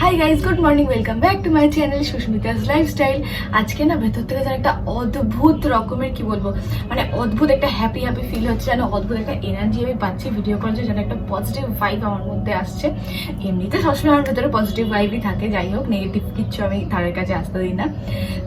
Hi guys, good morning, welcome back to my channel Susmita's lifestyle. আজকে না ভেতর থেকে যেন একটা অদ্ভুত রকমের কি বলবো, মানে অদ্ভুত একটা হ্যাপি ফিল হচ্ছে, যেন অদ্ভুত একটা এনার্জি আমি পাচ্ছি ভিডিও করার জন্য, যেন একটা পজিটিভ ভাইব আমার মধ্যে আসছে। এমনিতে সবসময় আমার ভেতরে পজিটিভ ভাইবই থাকে, যাই হোক নেগেটিভ কিচ্ছু আমি তাদের কাছে আসতে দিই না।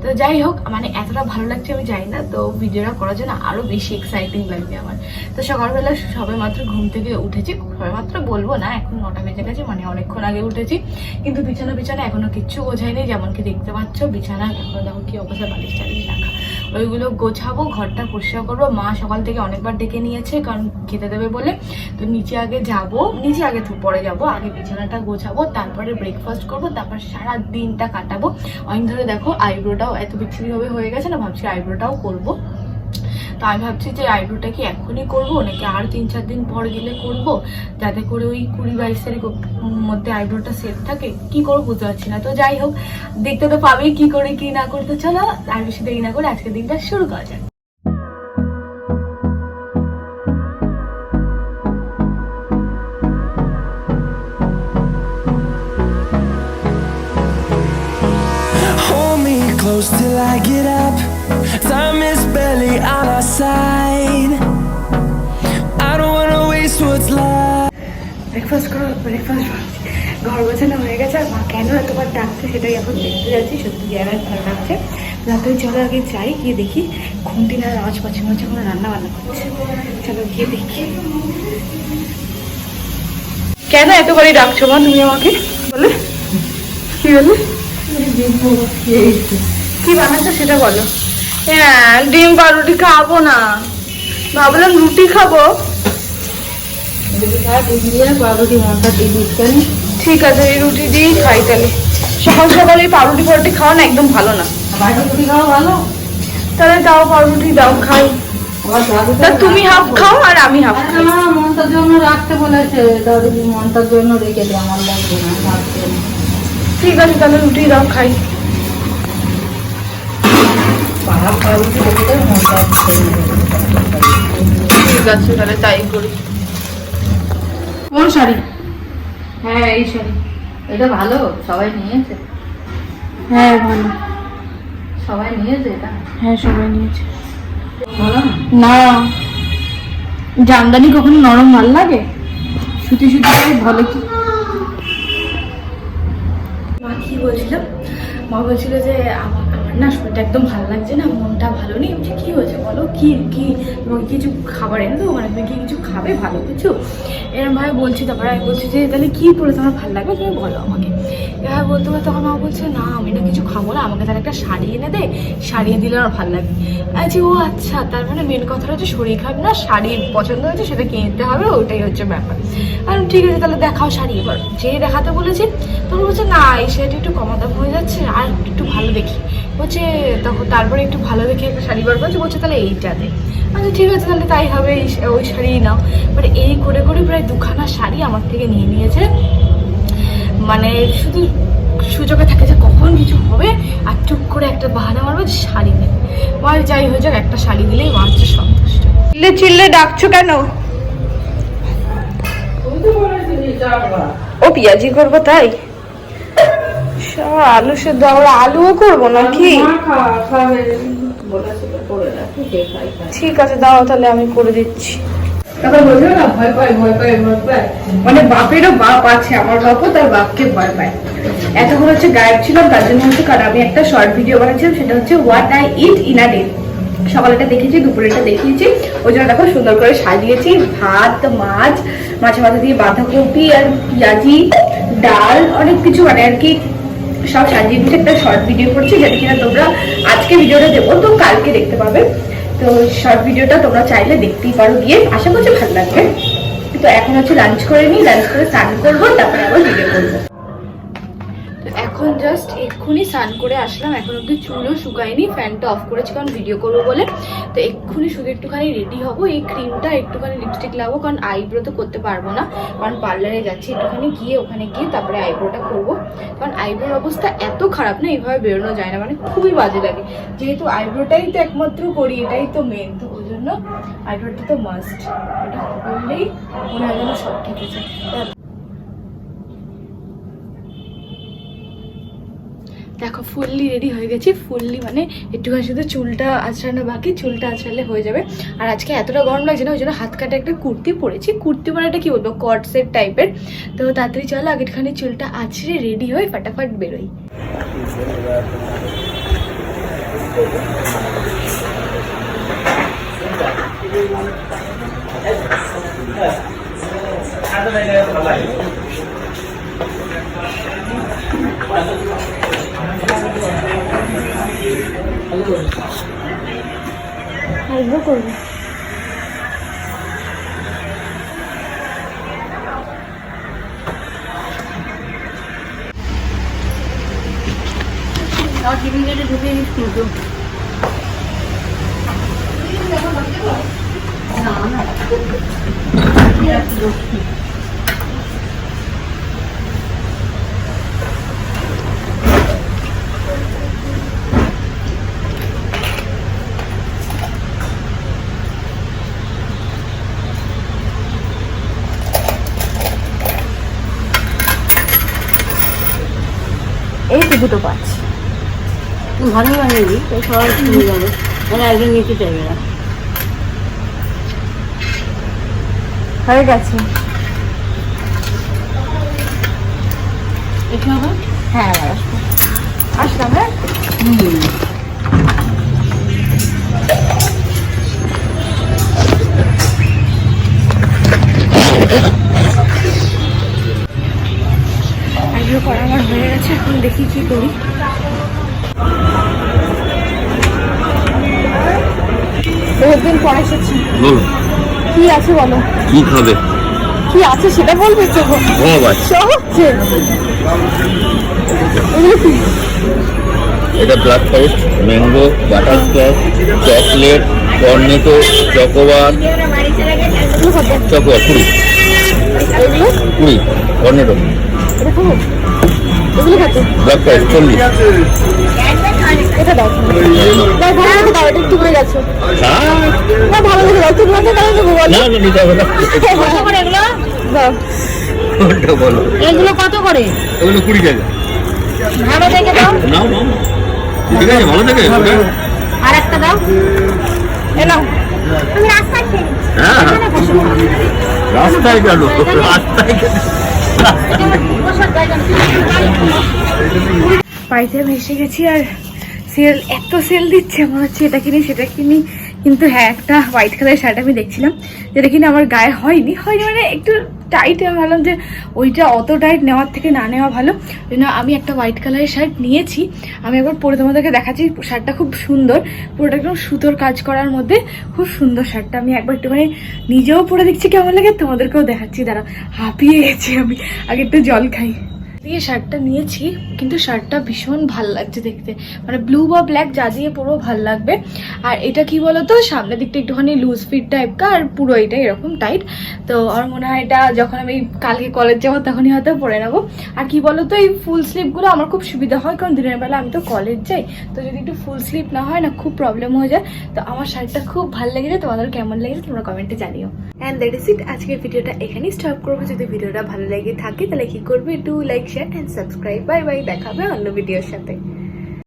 তো যাই হোক, মানে এতটা ভালো লাগছে আমি জানি না, তো ভিডিওটা করার জন্য আরো বেশি এক্সাইটিং লাগবে আমার। তো সকালবেলা সবে মাত্র ঘুম থেকে উঠেছি, সবে মাত্র বলবো না, এখন 9টা বেজে গেছে, মানে অনেকক্ষণ আগে উঠেছি। কিন্তু বিছানা এখনো কিচ্ছু গোছাইনি, যেমন কি দেখতে পাচ্ছ বিছানা এখনো দেখো কি অবস্থা, বালিশ টালিশ রাখা, ওইগুলো গোছাবো, ঘরটা পরিষ্কার করবো। মা সকাল থেকে অনেকবার ডেকে নিয়েছে কারণ খেতে দেবে বলে, তো নিচে আগে পরে যাবো, আগে বিছানাটা গোছাবো, তারপরে ব্রেকফাস্ট করবো, তারপর সারা দিনটা কাটাবো। অনেক ধরে দেখো আইব্রোটাও এত বিচ্ছিরিভাবে হয়ে গেছে না, ভাবছি আইব্রোটাও করবো। তো আমি ভাবছি যে আইব্রোটা কি এখনই করবো নাকি আর 3-4 দিন পর গেলে করবো, যাতে করে ওই 20-22 তারিখ মধ্যে আইব্রোটা সেট থাকে। কি করবো বুঝতে পারছি না। তো যাই হোক, দেখতে তো পাবে কি করে কি না করতে। চলো আর বেশি দেরি না করে আজকের দিনটা শুরু করা যাক। Close till I get up. Time is barely on our side. I don't wanna waste what's left. Breakfast ঘর গোছানো হয়ে গেছে। আর মা কেন এতবার ডাকছে সেটাই এখন দেখতে যাচ্ছি, সত্যি জায়গায় ভালো ডাকছে। রাতে চলো আগে যাই, গিয়ে দেখি ঘুমটিনার আওয়াজ পাচ্ছে, মনে হচ্ছে কোনো রান্না বান্না করছে। চলো গিয়ে দেখি। কেন এতবারই ডাকছো মা তুমি আমাকে? বলে কি বলে কি বানাচ্ছো সেটা বলো। হ্যাঁ, ডিম পাউরুটি খাবো না, ভাবলাম রুটি খাবো। ঠিক আছে, এই রুটি দিয়েই খাই তাহলে। সকাল সকাল এই পাউরুটি খাওয়া না একদম ভালো না। রুটি খাওয়া ভালো, তাহলে দাও পাউরুটি দাও, খাই। তা তুমি হাফ খাও আর আমি হাফ খাই। মনটার জন্য রাখতে বলেছে, তাহলে মনটার জন্য রেখে দে, আমার লাগবে না রাখতে। ঠিক আছে তাহলে রুটি দাও, খাই। ঠিক আছে তাহলে তাই করি। কোন শাড়ি? হ্যাঁ এই শাড়ি, এটা ভালো, সবাই নিয়েছে। হ্যাঁ ভালো, সবাই নিয়েছে এটা। হ্যাঁ সবাই নিয়েছে। ভালো না, জামদানি কখনো নরম ভাল লাগে? সুতি ভালো। কি মা কি বলছিলাম, মা বলছিল যে আমার না শরীরটা একদম ভালো লাগছে না, মনটা ভালো নেই। বলছি কি হয়েছে বলো, কি কি তোমাকে কিছু খাবার এনে দেবো, মানে তুমি কি কিছু খাবে ভালো কিছু এরকম ভাবে বলছি। তারপরে আমি বলছি যে তাহলে কি পরে তোমার ভালো লাগবে তুমি বলো আমাকে। এবার বলতে বলতে তখন মা বলছে না আমি না কিছু খাবো না, আমাকে তাহলে একটা শাড়ি এনে দে, শাড়ি দিলে আমার ভালো লাগবে। আচ্ছা ও আচ্ছা, তার মানে মেন কথাটা হচ্ছে শরীর খারাপ না, শাড়ি পছন্দ হয়েছে সেটা কিনতে হবে, ওটাই হচ্ছে ব্যাপার। আর ঠিক আছে তাহলে দেখাও শাড়ি। এবার যেই দেখাতে বলেছি তখন বলছে না এই শাড়িটা একটু কমা দাম হয়ে যাচ্ছে, আর একটু ভালো দেখি বলছে। তখন তারপরে একটু ভালো দেখে একটা শাড়ি বার করছে, বলছে তাহলে এইটা দে। আচ্ছা ঠিক আছে তাহলে তাই হবে, ওই শাড়ি নাও। বাট এই করে করে প্রায় 2খানা শাড়ি আমার থেকে নিয়ে নিয়েছে। মানে শুধু সুযোগে থাকে যে কখন কিছু হবে আর টুক করে একটা বাহানা মারবো শাড়ি নেই। মার যাই হয়ে যাক, একটা শাড়ি দিলেই মা হচ্ছে সন্তুষ্ট। চিল্লে ডাকছো কেন? ও পেঁয়াজি করবো তাই? আলু সেদ্ধ, আমরা আলুও করবো নাকি? ঠিক আছে দাও তাহলে আমি করে দিচ্ছি। মানে বাপেরও বাপ আছে, আমার বাপও তার বাপকে ভয় পায়। এতক্ষণ হচ্ছে গায়েব ছিলাম, তার জন্য হচ্ছে কারণ আমি একটা শর্ট ভিডিও বানিয়েছিলাম, সেটা হচ্ছে what I eat in a day. সকালেটা দেখেছি, দুপুরেটা দেখিয়েছি, ওই জন্য দেখো সুন্দর করে সাজিয়েছি। ভাত, মাছের মাথা দিয়ে বাঁধাকপি আর পেঁয়াজি, ডাল, অনেক কিছু মানে আর কি সব সাজিয়ে দিচ্ছে। একটা শর্ট ভিডিও করছি, যেটা কিনা তোমরা আজকে ভিডিওটা দেবো তো কালকে দেখতে পাবে। তো শর্ট ভিডিওটা তোমরা চাইলে দেখতেই পারো গিয়ে, আশা করছি ভালো লাগবে। তো এখন হচ্ছে লাঞ্চ করে নিই, লাঞ্চ করে স্নান করবো, তারপরে আবার ভিডিও করবো। তো এখন জাস্ট এক্ষুনি স্নান করে আসলাম, এখন অব্দি চুলও শুকায়নি, ফ্যানটা অফ করেছি কারণ ভিডিও করবো বলে। তো এক্ষুনি শুধু একটুখানি রেডি হবো, এই ক্রিমটা একটুখানি লিপস্টিক লাগাবো, কারণ আইব্রো তো করতে পারবো না, কারণ পার্লারে যাচ্ছি। একটুখানি গিয়ে ওখানে গিয়ে তারপরে আইব্রোটা করবো, কারণ আইব্রোর অবস্থা এত খারাপ না, এইভাবে বেরোনো যায় না, মানে খুবই বাজে লাগে। যেহেতু আইব্রোটাই তো একমাত্র করি, এটাই তো মেন, তো ওই জন্য আইব্রোটা তো মাস্ট, এটা করলেই মনে হয় যেন সব ঠিক আছে। দেখো ফুললি রেডি হয়ে গেছি, ফুললি মানে একটুখানি শুধু চুলটা আঁচড়ানো বাকি, চুলটা আঁচড়ালে হয়ে যাবে। আর আজকে এতটা গরম লাগছে না, ওই জন্য হাত কাটা একটা কুর্তি পরেছি। কুর্তি মানে এটা কি বলবো, কট সেট টাইপের। তো তাড়াতাড়ি চলো আগেখানে চুলটা আঁচড়ে রেডি হয়ে ফাটাফাট বেরোই। করবো টিফিন কেটে ঢুকে গেছি কিন্তু এইটুকু তো পাচ্ছি। ভালো বানিয়ে তাই সবাই শুনে যাবে, মানে একজন নিতে চাইবে না। হয়ে গেছে। এসে হবে? হ্যাঁ আসলাম। হ্যাঁ আইব্রো করা আমার হয়ে গেছে, এখন দেখি কি করি। বহুদিন পর এসেছি, বলো কি আছে বলো, কি খাবে? কি আছে সেটা বলবে তো। আচ্ছা হচ্ছে এগুলো কি? এটা black forest, mango, butterscotch, chocolate, Cornetto, chocobar, এগুলো কত? চকোবার 20, এগুলো 20, কর্নেটো, এটা খাবো? এগুলো কত? Black forest 40। এটা দাও, না ভালো লাগে দাও, এটা একটু পড়ে গেছে। না ভালো লাগে দাও, তুমি আমাকে দাও দেবো বলো। না না নিতে হবে না, কত করে এগুলো? দাও ওটা বলো। এগুলো কত করে? ওগুলো 20 টাকা। ভালো দেখে দাও। নাও নাও, ঠিক আছে, ভালো থাকে ওটা। আর একটা দাও। এ নাও। আমি রাস্তায় খেলি। হ্যাঁ রাস্তায় গেল, রাস্তায় গেল। বাড়িতে আমি এসে গেছি, আর সেল এত সেল দিচ্ছে মনে হচ্ছে এটা কিনি সেটা কিনি। কিন্তু হ্যাঁ, একটা হোয়াইট কালারের শার্ট আমি দেখছিলাম, যেটা কিনা আমার গায়ে হয়নি মানে একটু টাইট। আমি ভাবলাম যে ওইটা অত টাইট নেওয়ার থেকে না নেওয়া ভালো, ওই জন্য আমি একটা হোয়াইট কালারের শার্ট নিয়েছি। আমি একবার পরে তোমাদেরকে দেখাচ্ছি, শার্টটা খুব সুন্দর, পুরোটা একদম সুতোর কাজ করার মধ্যে, খুব সুন্দর শার্টটা। আমি একবার একটুখানি নিজেও পরে দেখছি কেমন লাগে, তোমাদেরকেও দেখাচ্ছি। দাঁড়াও, হাঁপিয়ে গেছি আমি, আগে একটু জল খাই। দিয়ে শার্টটা নিয়েছি, কিন্তু শার্টটা ভীষণ ভাল লাগছে দেখতে, মানে ব্লু বা ব্ল্যাক যা দিয়ে পুরো ভাল লাগবে। আর এটা কি বলতো, সামনের দিকটা একটুখানি লুজ ফিট টাইপটা, আর পুরো এটা এরকম টাইট। তো আমার মনে হয় এটা যখন আমি কালকে কলেজ যাবো তখনই হয়তো পরে নেবো। আর কি বলতো, এই ফুল স্লিভগুলো আমার খুব সুবিধা হয়, কারণ দিনের বেলা আমি তো কলেজ যাই, তো যদি একটু ফুল স্লিভ না হয় না খুব প্রবলেম হয়ে যায়। তো আমার শার্টটা খুব ভালো লেগেছে, তোমাদের কেমন লেগেছে তোমরা কমেন্টে জানিও। অ্যান্ড দ্যাট ইজ ইট, আজকের ভিডিওটা এখানেই স্টপ করবো। যদি ভিডিওটা ভালো লেগে থাকে তাহলে কি করবে, একটু like, share and subscribe. Bye bye, দেখা হবে অন্য ভিডিওর সাথে।